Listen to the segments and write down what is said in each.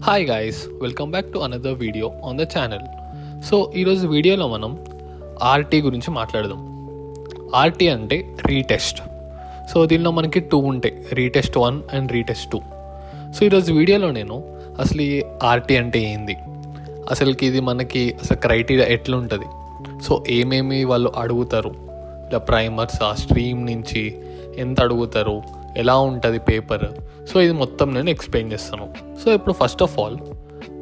Hi guys, welcome back to another video on the channel. So ఈరోజు వీడియోలో మనం RT గురించి మాట్లాడదాం. ఆర్టీ అంటే రీటెస్ట్. సో దీనిలో మనకి 2 ఉంటాయి, రీటెస్ట్ 1 అండ్ రీటెస్ట్ 2. సో ఈరోజు వీడియోలో నేను అసలు ఈ ఆర్టీ అంటే ఏంది, అసలుకి ఇది మనకి అసలు క్రైటీరియా ఎట్లుంటుంది, సో ఏమేమి వాళ్ళు అడుగుతారు, ఇలా ప్రైమర్స్ ఆ స్ట్రీమ్ నుంచి ఎంత అడుగుతారు, ఎలా ఉంటుంది పేపర్, సో ఇది మొత్తం నేను ఎక్స్ప్లెయిన్ చేస్తాను. సో ఇప్పుడు ఫస్ట్ ఆఫ్ ఆల్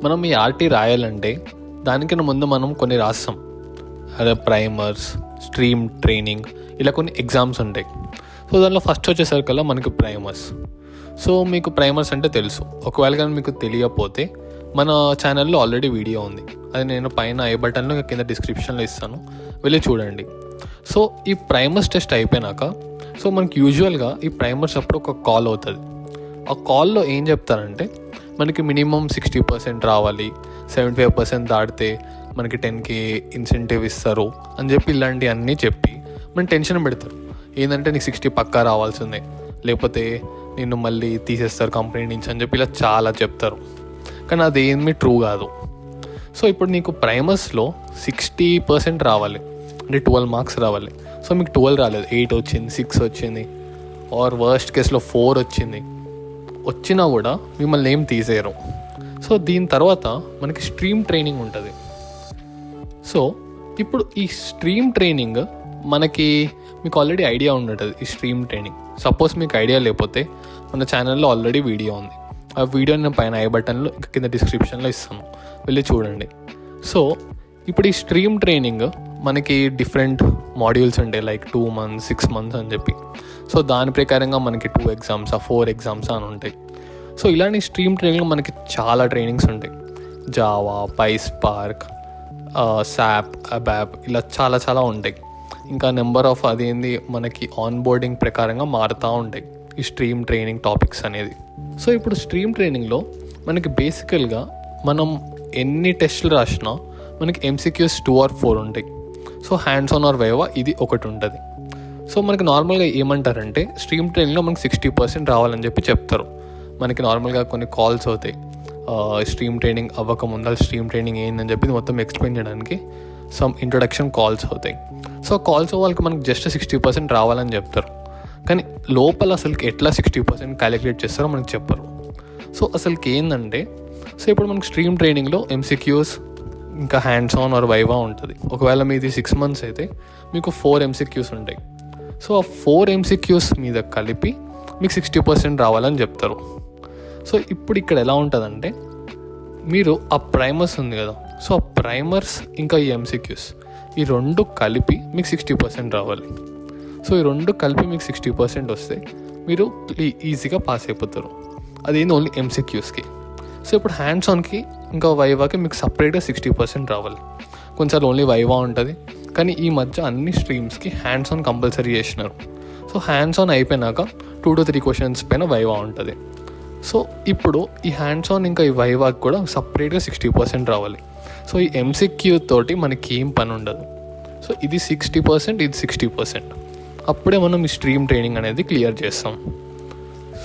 మనం ఈ ఆర్టీ రాయాలంటే దానికన్నా ముందు మనం కొన్ని రాస్తాం, అదే ప్రైమర్స్, స్ట్రీమ్ ట్రైనింగ్, ఇలా కొన్ని ఎగ్జామ్స్ ఉంటాయి. సో దానిలో ఫస్ట్ వచ్చేసరికల్లా మనకి ప్రైమర్స్. సో మీకు ప్రైమర్స్ అంటే తెలుసు, ఒకవేళ కానీ మీకు తెలియకపోతే మన ఛానల్లో ఆల్రెడీ వీడియో ఉంది, అది నేను పైన ఐ బటన్లో కింద డిస్క్రిప్షన్లో ఇస్తాను, వెళ్ళి చూడండి. సో ఈ ప్రైమర్స్ టెస్ట్ అయిపోయినాక సో మనకి యూజువల్గా ఈ ప్రైమర్స్ అప్పుడు ఒక కాల్ అవుతుంది. ఆ కాల్లో ఏం చెప్తారంటే మనకి మినిమం 60% రావాలి, 75% దాటితే మనకి 10K ఇన్సెంటివ్ ఇస్తారు అని చెప్పి ఇలాంటివి అన్నీ చెప్పి మన టెన్షన్ పెడతారు. ఏంటంటే నీకు 60 పక్కా రావాల్సిందే, లేకపోతే నిన్ను మళ్ళీ తీసేస్తారు కంపెనీ నుంచి అని చెప్పి ఇలా చాలా చెప్తారు. కానీ అదేమీ ట్రూ కాదు. సో ఇప్పుడు నీకు ప్రైమర్స్లో 60% రావాలి అంటే 12 మార్క్స్ రావాలి. సో మీకు 12 రాలేదు, 8 వచ్చింది, 6 వచ్చింది, ఆర్ వర్స్ట్ కేసులో 4 వచ్చినా కూడా మిమ్మల్ని ఏం తీసేయరు. సో దీని తర్వాత మనకి స్ట్రీమ్ ట్రైనింగ్ ఉంటుంది. సో ఇప్పుడు ఈ స్ట్రీమ్ ట్రైనింగ్ మీకు ఆల్రెడీ ఐడియా ఉంటుంది. ఈ స్ట్రీమ్ ట్రైనింగ్ సపోజ్ మీకు ఐడియా లేకపోతే మన ఛానల్లో ఆల్రెడీ వీడియో ఉంది, ఆ వీడియో నేను పైన ఐ బటన్లో ఇంకా కింద డిస్క్రిప్షన్లో ఇస్తాను, వెళ్ళి చూడండి. సో ఇప్పుడు ఈ స్ట్రీమ్ ట్రైనింగ్ మనకి డిఫరెంట్ మాడ్యూల్స్ ఉంటాయి, లైక్ 2 months 6 months అని చెప్పి. సో దాని ప్రకారంగా మనకి 2 exams 4 exams అని ఉంటాయి. సో ఇలాంటి స్ట్రీమ్ ట్రైనింగ్ మనకి చాలా ట్రైనింగ్స్ ఉంటాయి, జావా, పైస్పార్క్, సాప్, అబాప్, ఇలా చాలా చాలా ఉంటాయి. ఇంకా నెంబర్ ఆఫ్ అదేంది మనకి ఆన్ బోర్డింగ్ ప్రకారంగా మారుతూ ఉంటాయి ఈ స్ట్రీమ్ ట్రైనింగ్ టాపిక్స్ అనేది. సో ఇప్పుడు స్ట్రీమ్ ట్రైనింగ్లో మనకి బేసికల్గా మనం ఎన్ని టెస్టులు రాసినా మనకి MCQs 2 or 4 ఉంటాయి. So hands on or viva ఇది ఒకటి ఉంటుంది. సో మనకి నార్మల్గా ఏమంటారంటే స్ట్రీమ్ ట్రైనింగ్లో మనకి 60% రావాలని చెప్పి చెప్తారు. మనకి నార్మల్గా కొన్ని కాల్స్ అవుతాయి, స్ట్రీమ్ ట్రైనింగ్ అవ్వకముందు స్ట్రీమ్ ట్రైనింగ్ ఏందని చెప్పి మొత్తం ఎక్స్ప్లెయిన్ చేయడానికి సమ్ ఇంట్రొడక్షన్ కాల్స్ అవుతాయి. సో కాల్స్ వాళ్ళకి మనకి జస్ట్ 60% రావాలని చెప్తారు, కానీ లోపల అసలుకి ఎట్లా 60% క్యాలిక్యులేట్ చేస్తారో మనకి చెప్పరు. సో అసలుకి ఏంటంటే సో ఇప్పుడు మనకి స్ట్రీమ్ ట్రైనింగ్లో MCQs ఇంకా హ్యాండ్స్ ఆన్ ఆర్ వైవా ఉంటుంది. ఒకవేళ మీది 6 months అయితే మీకు 4 MCQs ఉంటాయి. సో ఆ 4 MCQs మీద కలిపి మీకు 60% రావాలని చెప్తారు. సో ఇప్పుడు ఇక్కడ ఎలా ఉంటుందంటే మీరు ఆ ప్రైమర్స్ ఉంది కదా, సో ఆ ప్రైమర్స్ ఇంకా ఈ MCQs ఈ 2 కలిపి మీకు 60% రావాలి. సో ఈ 2 కలిపి మీకు 60% వస్తే మీరు ఈజీగా పాస్ అయిపోతారు. అదేంది ఓన్లీ MCQస్కి. సో ఇప్పుడు హ్యాండ్స్ ఆన్కి ఇంకా వైవాకి మీకు సపరేట్గా 60% రావాలి. కొన్నిసార్లు ఓన్లీ వైవా ఉంటుంది, కానీ ఈ మధ్య అన్ని స్ట్రీమ్స్కి హ్యాండ్స్ ఆన్ కంపల్సరీ చేసినారు. సో హ్యాండ్స్ ఆన్ అయిపోయినాక 2 to 3 questions పైన వైవా ఉంటుంది. సో ఇప్పుడు ఈ హ్యాండ్స్ ఆన్ ఇంకా ఈ వైవాకి కూడా సపరేట్గా 60% రావాలి. సో ఈ MCQ తోటి మనకి ఏం పని ఉండదు. సో ఇది 60%, ఇది 60%, అప్పుడే మనం ఈ స్ట్రీమ్ ట్రైనింగ్ అనేది క్లియర్ చేస్తాం.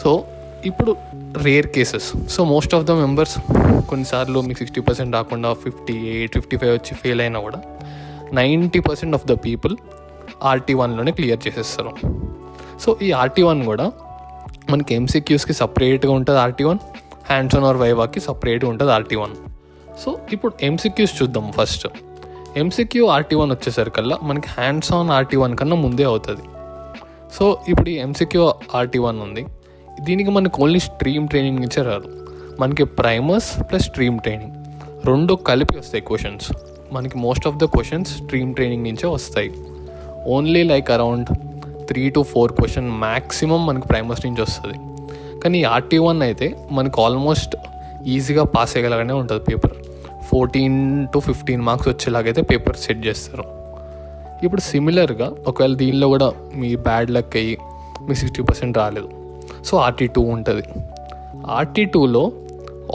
సో ఇప్పుడు rare cases, so most of the members కొన్నిసార్లు మీకు 60% రాకుండా 58, 55 వచ్చి ఫెయిల్ అయినా కూడా 90% ఆఫ్ ద పీపుల్ RT1లోనే క్లియర్ చేసేస్తారు. సో ఈ RT1 కూడా మనకి MCQస్కి సపరేట్గా ఉంటుంది RT1, హ్యాండ్స్ ఆన్ ఆర్ వైవాకి సపరేట్గా ఉంటుంది RT1. సో ఇప్పుడు MCQs చూద్దాం. ఫస్ట్ MCQ RT1 వచ్చేసరికల్లా మనకి హ్యాండ్స్ ఆన్ RT1 కన్నా ముందే అవుతుంది. సో ఇప్పుడు ఈ MCQ RT1 ఉంది, దీనికి మనకు ఓన్లీ స్ట్రీమ్ ట్రైనింగ్ నుంచే రాదు, మనకి ప్రైమర్స్ ప్లస్ స్ట్రీమ్ ట్రైనింగ్ 2 కలిపి వస్తాయి క్వశ్చన్స్. మనకి most of the questions stream training నుంచే వస్తాయి. Only like around 3 to 4 question maximum మనకి ప్రైమర్స్ నుంచి వస్తుంది. కానీ RT1 అయితే మనకు ఆల్మోస్ట్ ఈజీగా పాస్ అయ్యేలాగానే ఉంటుంది పేపర్. 14 to 15 మార్క్స్ వచ్చేలాగైతే పేపర్ సెట్ చేస్తారు. ఇప్పుడు సిమిలర్గా ఒకవేళ దీనిలో కూడా మీ బ్యాడ్ లక్ అయ్యి మీ 60% రాలేదు, సో RT2 ఉంటుంది. RT2లో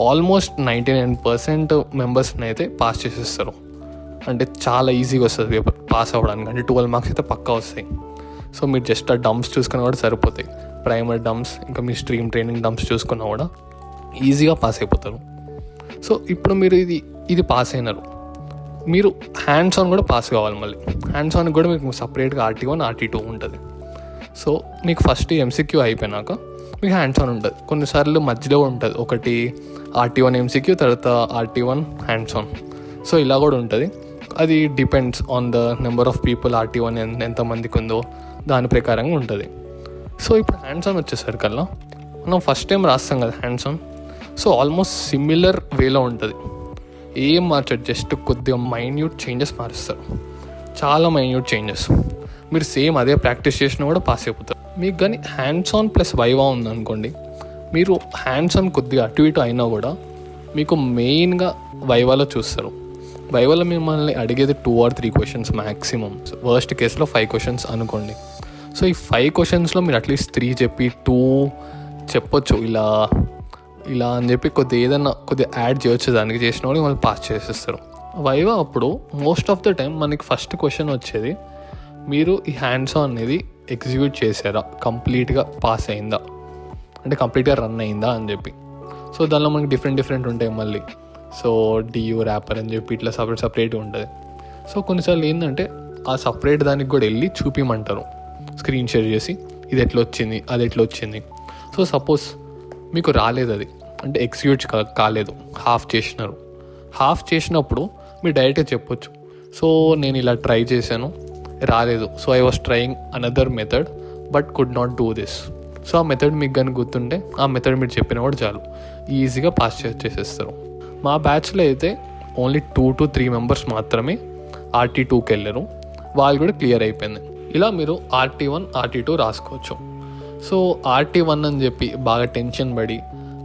ఆల్మోస్ట్ 99% మెంబర్స్ని అయితే పాస్ చేసేస్తారు. అంటే చాలా ఈజీగా వస్తుంది పేపర్ పాస్ అవ్వడానికి, అంటే 12 మార్క్స్ అయితే పక్కా వస్తాయి. సో మీరు జస్ట్ ఆ డంప్స్ చూసుకున్నా కూడా సరిపోతాయి, ప్రైమర్ డంప్స్ ఇంకా మీ స్ట్రీమ్ ట్రైనింగ్ డంప్స్ చూసుకున్నా కూడా ఈజీగా పాస్ అయిపోతారు. సో ఇప్పుడు మీరు ఇది పాస్ అయినారు, మీరు హ్యాండ్స్ ఆన్ కూడా పాస్ కావాలి. మళ్ళీ హ్యాండ్స్ ఆన్ కూడా మీకు సపరేట్గా RT1 RT2 ఉంటుంది. సో మీకు ఫస్ట్ MCQ అయిపోయినాక మీకు హ్యాండ్స్ ఆన్ ఉంటుంది. కొన్నిసార్లు మధ్యలో ఉంటుంది, ఒకటి RT1 MCQ, తర్వాత RT1 హ్యాండ్స్ ఆన్. సో ఇలా కూడా ఉంటుంది. అది depends on the number of people. RT1 ఎంతమందికి ఉందో దాని ప్రకారంగా ఉంటుంది. సో ఇప్పుడు హ్యాండ్స్ ఆన్ వచ్చేసరికల్లా మనం ఫస్ట్ టైం రాస్తాం కదా hands on. So almost similar వేలో ఉంటుంది. ఏం మార్చదు, జస్ట్ కొద్దిగా మైన్యూట్ చేంజెస్ మారుస్తారు, చాలా మైన్యూట్ చేంజెస్. మీరు సేమ్ అదే ప్రాక్టీస్ చేసినా కూడా పాస్ అయిపోతారు. మీకు కానీ హ్యాండ్స్ ఆన్ ప్లస్ వైవా ఉందనుకోండి, మీరు హ్యాండ్స్ ఆన్ కొద్దిగా అటు ఇటు అయినా కూడా మీకు మెయిన్గా వైవాలో చూస్తారు. వైవాలో మిమ్మల్ని అడిగేది 2 or 3 క్వశ్చన్స్ మ్యాక్సిమం, వర్స్ట్ కేసులో 5 క్వశ్చన్స్ అనుకోండి. సో ఈ 5 క్వశ్చన్స్లో మీరు అట్లీస్ట్ 3 చెప్పి 2 చెప్పొచ్చు, ఇలా అని చెప్పి కొద్దిగా యాడ్ చేయొచ్చు దానికి, చేసిన వాళ్ళు వాళ్ళు పాస్ చేసేస్తారు. వైవా అప్పుడు మోస్ట్ ఆఫ్ ద టైం మనకి ఫస్ట్ క్వశ్చన్ వచ్చేది, మీరు ఈ హ్యాండ్స్ ఆన్ అనేది ఎగ్జిక్యూట్ చేశారా, కంప్లీట్గా పాస్ అయిందా, అంటే కంప్లీట్గా రన్ అయిందా అని చెప్పి. సో దానిలో మనకి డిఫరెంట్ ఉంటాయి మళ్ళీ. సో DU ర్యాపర్ అని చెప్పి ఇట్లా సపరేట్గా ఉంటుంది. సో కొన్నిసార్లు ఏంటంటే ఆ సపరేట్ దానికి కూడా వెళ్ళి చూపించమంటారు, స్క్రీన్ షేర్ చేసి ఇది ఎట్లా వచ్చింది, అది ఎట్లా వచ్చింది. సో సపోజ్ మీకు రాలేదు, అది అంటే ఎగ్జిక్యూట్ కాలేదు, హాఫ్ చేసినప్పుడు మీరు డైరెక్ట్గా చెప్పొచ్చు, సో నేను ఇలా ట్రై చేశాను, రాలేదు, so I was trying another method but could not do this. So ఆ మెథడ్ మీకు కానీ గుర్తుంటే ఆ మెథడ్ మీరు చెప్పినా కూడా చాలు, ఈజీగా పాస్ చేసేస్తారు. మా బ్యాచ్లో అయితే ఓన్లీ 2 to 3 మెంబర్స్ మాత్రమే RT2కి వెళ్ళారు, వాళ్ళు కూడా క్లియర్ అయిపోయింది. ఇలా మీరు RT1 RT2 రాసుకోవచ్చు. సో RT1 అని చెప్పి బాగా టెన్షన్ పడి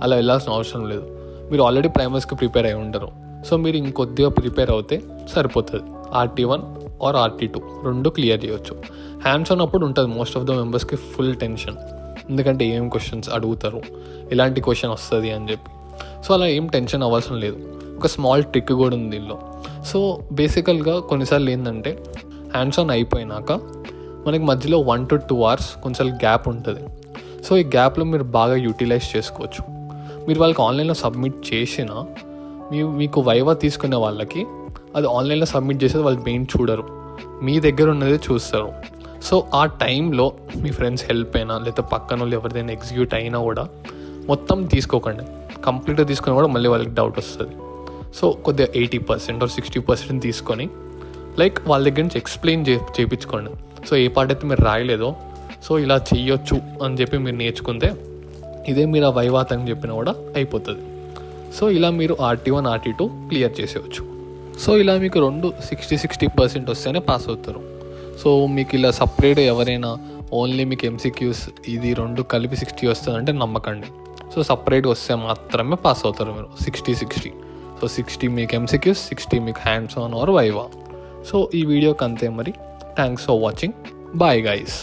అలా వెళ్ళాల్సిన అవసరం లేదు. మీరు ఆల్రెడీ ప్రైమరీస్కి ప్రిపేర్ అయి ఉంటారు, సో మీరు ఇంకొద్దిగా ప్రిపేర్ అవుతే సరిపోతుంది. RT1 or RT2 రెండు క్లియర్ చేయొచ్చు. హ్యాండ్స్ ఆన్ అప్పుడు ఉంటుంది మోస్ట్ ఆఫ్ ద మెంబర్స్కి ఫుల్ టెన్షన్, ఎందుకంటే ఏం క్వశ్చన్స్ అడుగుతారు, ఎలాంటి క్వశ్చన్ వస్తుంది అని చెప్పి. సో అలా ఏం టెన్షన్ అవ్వాల్సిన లేదు. ఒక స్మాల్ ట్రిక్ కూడా ఉంది దీనిలో. సో బేసికల్గా కొన్నిసార్లు ఏంటంటే హ్యాండ్స్ ఆన్ అయిపోయినాక మనకి మధ్యలో 1 to 2 hours కొంచెం గ్యాప్ ఉంటుంది. సో ఈ గ్యాప్లో మీరు బాగా యూటిలైజ్ చేసుకోవచ్చు. మీరు వాళ్ళకి ఆన్లైన్లో సబ్మిట్ చేసినా మీకు వైవా తీసుకునే వాళ్ళకి అది ఆన్లైన్లో సబ్మిట్ చేసేది వాళ్ళు మెయిన్ చూడరు, మీ దగ్గర ఉన్నదే చూస్తారు. సో ఆ టైంలో మీ ఫ్రెండ్స్ హెల్ప్ అయినా లేదా పక్కన వాళ్ళు ఎవరిదైనా ఎగ్జిక్యూట్ అయినా కూడా మొత్తం తీసుకోకండి, కంప్లీట్గా తీసుకుని కూడా మళ్ళీ వాళ్ళకి డౌట్ వస్తుంది. సో కొద్దిగా 80% or 60% తీసుకొని లైక్ వాళ్ళ దగ్గర నుంచి ఎక్స్ప్లెయిన్ చేయించుకోండి. సో ఏ పార్ట్ అయితే మీరు రాయలేదో సో ఇలా చెయ్యొచ్చు అని చెప్పి మీరు నేర్చుకుంటే ఇదే మీరు ఆ వైవా అని చెప్పినా కూడా అయిపోతుంది. సో ఇలా మీరు RT1 RT2 క్లియర్ చేసేయచ్చు. సో ఇలా మీకు 60% వస్తేనే పాస్ అవుతారు. సో మీకు ఇలా సపరేట్ ఎవరైనా ఓన్లీ మీకు MCQs ఇది 2 కలిపి 60 వస్తుందంటే నమ్మకండి. సో సపరేట్ వస్తే మాత్రమే పాస్ అవుతారు మీరు 60. సో 60 మీకు MCQs, 60 మీకు hands on or viva. So ఈ వీడియోకి అంతే మరి. Thanks for watching. Bye guys.